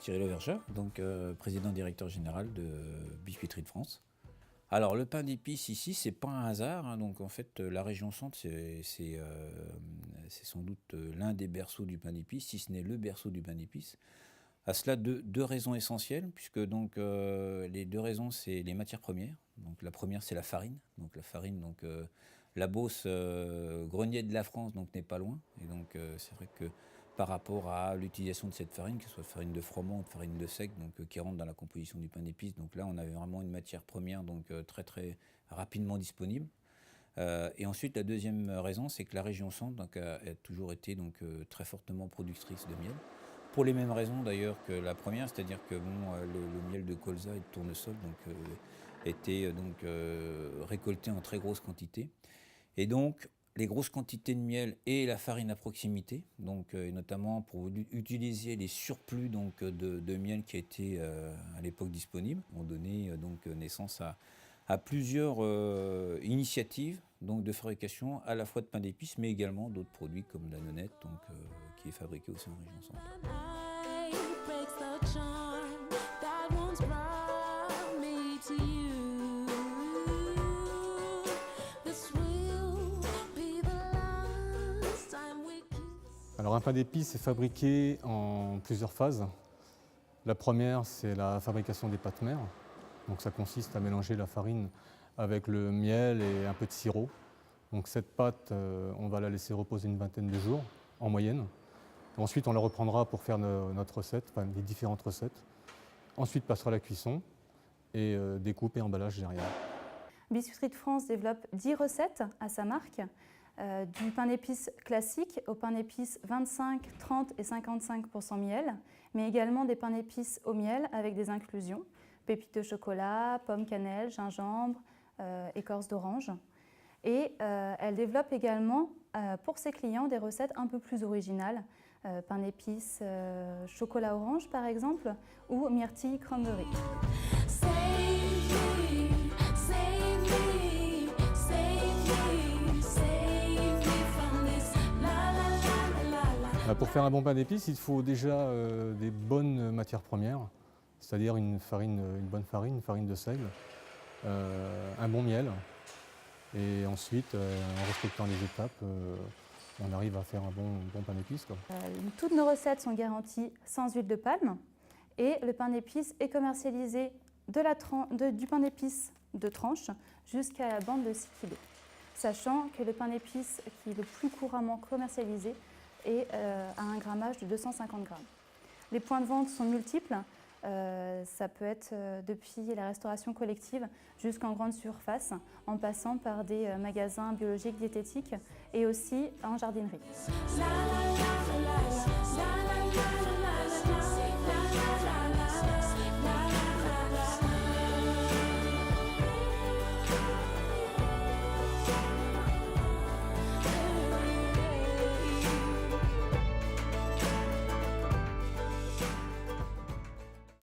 Thierry Leverger, donc président directeur général de Biscuiterie de France. Alors le pain d'épices ici, c'est pas un hasard, hein, donc en fait la région centre c'est sans doute l'un des berceaux du pain d'épices, si ce n'est le berceau du pain d'épices. À cela deux raisons essentielles, puisque donc les deux raisons c'est les matières premières. Donc la première c'est la farine, donc la Beauce, grenier de la France, donc n'est pas loin, et donc c'est vrai que par rapport à l'utilisation de cette farine, que ce soit farine de froment ou de farine de seigle, donc qui rentre dans la composition du pain d'épices. Donc là, on avait vraiment une matière première donc très très rapidement disponible. Et ensuite, la deuxième raison, c'est que la région centre donc, a toujours été donc très fortement productrice de miel. Pour les mêmes raisons d'ailleurs que la première, c'est-à-dire que bon, le miel de colza et de tournesol donc, était donc récolté en très grosse quantité. Et donc, les grosses quantités de miel et la farine à proximité, donc, et notamment pour utiliser les surplus donc, de miel qui étaient à l'époque disponibles, ont donné donc, naissance à plusieurs initiatives donc, de fabrication à la fois de pain d'épices, mais également d'autres produits comme la nonnette, donc, qui est fabriquée aussi en région centre. Alors un pain d'épices est fabriqué en plusieurs phases. La première, c'est la fabrication des pâtes mères. Donc ça consiste à mélanger la farine avec le miel et un peu de sirop. Donc cette pâte, on va la laisser reposer une vingtaine de jours en moyenne. Ensuite, on la reprendra pour faire notre recette, enfin les différentes recettes. Ensuite passera la cuisson et découpe et emballage derrière. Biscuiterie de France développe 10 recettes à sa marque. Du pain d'épices classique au pain d'épices 25, 30 et 55% miel, mais également des pains d'épices au miel avec des inclusions, pépites de chocolat, pommes cannelle, gingembre, écorce d'orange. Et elle développe également pour ses clients des recettes un peu plus originales, pain d'épices chocolat orange par exemple, ou myrtille cranberry. Pour faire un bon pain d'épices, il faut déjà des bonnes matières premières, c'est-à-dire une bonne farine, une farine de seigle, un bon miel, et ensuite, en respectant les étapes, on arrive à faire un bon pain d'épices. Toutes nos recettes sont garanties sans huile de palme, et le pain d'épices est commercialisé du pain d'épices de tranche jusqu'à la bande de 6 kg, sachant que le pain d'épices qui est le plus couramment commercialisé et à un grammage de 250 grammes. Les points de vente sont multiples, ça peut être depuis la restauration collective jusqu'en grande surface, en passant par des magasins biologiques diététiques et aussi en jardinerie.